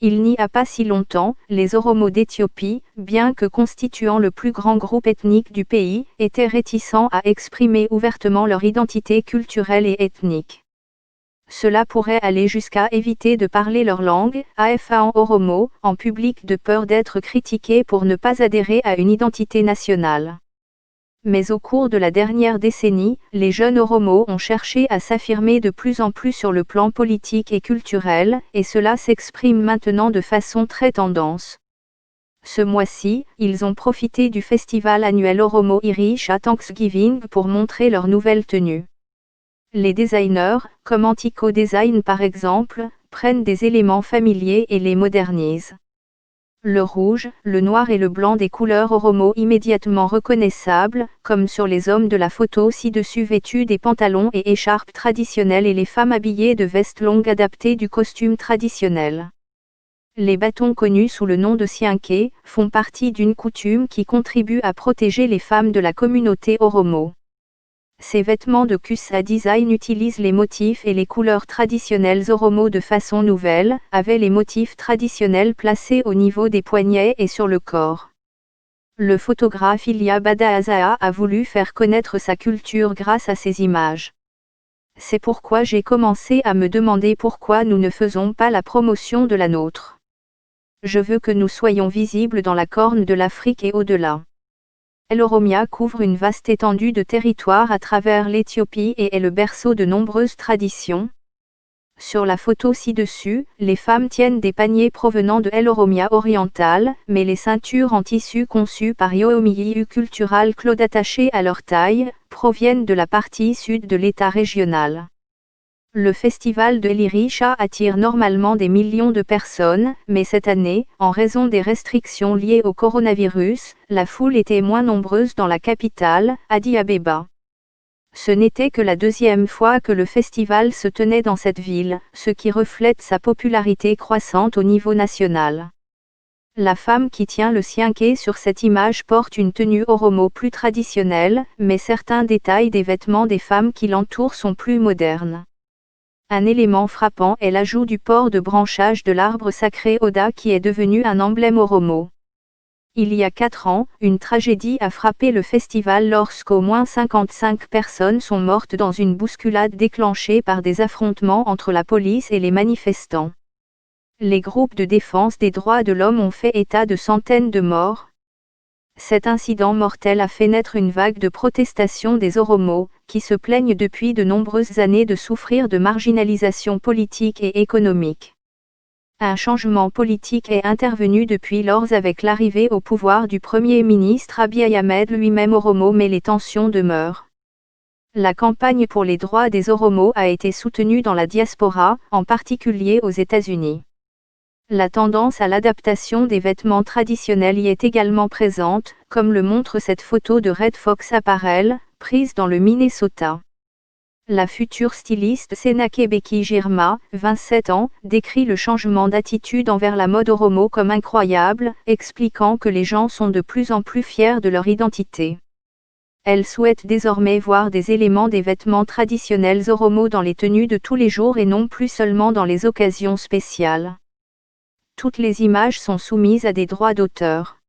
Il n'y a pas si longtemps, les Oromos d'Éthiopie, bien que constituant le plus grand groupe ethnique du pays, étaient réticents à exprimer ouvertement leur identité culturelle et ethnique. Cela pourrait aller jusqu'à éviter de parler leur langue, Afan Oromo, en public de peur d'être critiqués pour ne pas adhérer à une identité nationale. Mais au cours de la dernière décennie, les jeunes Oromos ont cherché à s'affirmer de plus en plus sur le plan politique et culturel, et cela s'exprime maintenant de façon très tendance. Ce mois-ci, ils ont profité du festival annuel Oromo Irish à Thanksgiving pour montrer leur nouvelle tenue. Les designers, comme Antico Design par exemple, prennent des éléments familiers et les modernisent. Le rouge, le noir et le blanc des couleurs Oromo immédiatement reconnaissables, comme sur les hommes de la photo ci-dessus vêtus des pantalons et écharpes traditionnelles et les femmes habillées de vestes longues adaptées du costume traditionnel. Les bâtons connus sous le nom de sianké font partie d'une coutume qui contribue à protéger les femmes de la communauté Oromo. Ces vêtements de Kusa Design utilisent les motifs et les couleurs traditionnelles Oromo de façon nouvelle, avec les motifs traditionnels placés au niveau des poignets et sur le corps. Le photographe Ilia Badaazaa a voulu faire connaître sa culture grâce à ces images. C'est pourquoi j'ai commencé à me demander pourquoi nous ne faisons pas la promotion de la nôtre. Je veux que nous soyons visibles dans la corne de l'Afrique et au-delà. L'Oromia couvre une vaste étendue de territoire à travers l'Éthiopie et est le berceau de nombreuses traditions. Sur la photo ci-dessus, les femmes tiennent des paniers provenant de l'Oromia orientale, mais les ceintures en tissu conçues par Yomiyu Cultural Claude attachées à leur taille, proviennent de la partie sud de l'État régional. Le festival de l'Irisha attire normalement des millions de personnes, mais cette année, en raison des restrictions liées au coronavirus, la foule était moins nombreuse dans la capitale, Addis Abeba. Ce n'était que la deuxième fois que le festival se tenait dans cette ville, ce qui reflète sa popularité croissante au niveau national. La femme qui tient le sianké sur cette image porte une tenue Oromo plus traditionnelle, mais certains détails des vêtements des femmes qui l'entourent sont plus modernes. Un élément frappant est l'ajout du port de branchage de l'arbre sacré Oda qui est devenu un emblème Oromo. Il y a 4 ans, une tragédie a frappé le festival lorsqu'au moins 55 personnes sont mortes dans une bousculade déclenchée par des affrontements entre la police et les manifestants. Les groupes de défense des droits de l'homme ont fait état de centaines de morts. Cet incident mortel a fait naître une vague de protestation des Oromos, qui se plaignent depuis de nombreuses années de souffrir de marginalisation politique et économique. Un changement politique est intervenu depuis lors avec l'arrivée au pouvoir du Premier ministre Abiy Ahmed lui-même Oromo, mais les tensions demeurent. La campagne pour les droits des Oromos a été soutenue dans la diaspora, en particulier aux États-Unis. La tendance à l'adaptation des vêtements traditionnels y est également présente, comme le montre cette photo de Red Fox Apparel, prise dans le Minnesota. La future styliste Senake Becky Girma, 27 ans, décrit le changement d'attitude envers la mode Oromo comme incroyable, expliquant que les gens sont de plus en plus fiers de leur identité. Elle souhaite désormais voir des éléments des vêtements traditionnels Oromo dans les tenues de tous les jours et non plus seulement dans les occasions spéciales. Toutes les images sont soumises à des droits d'auteur.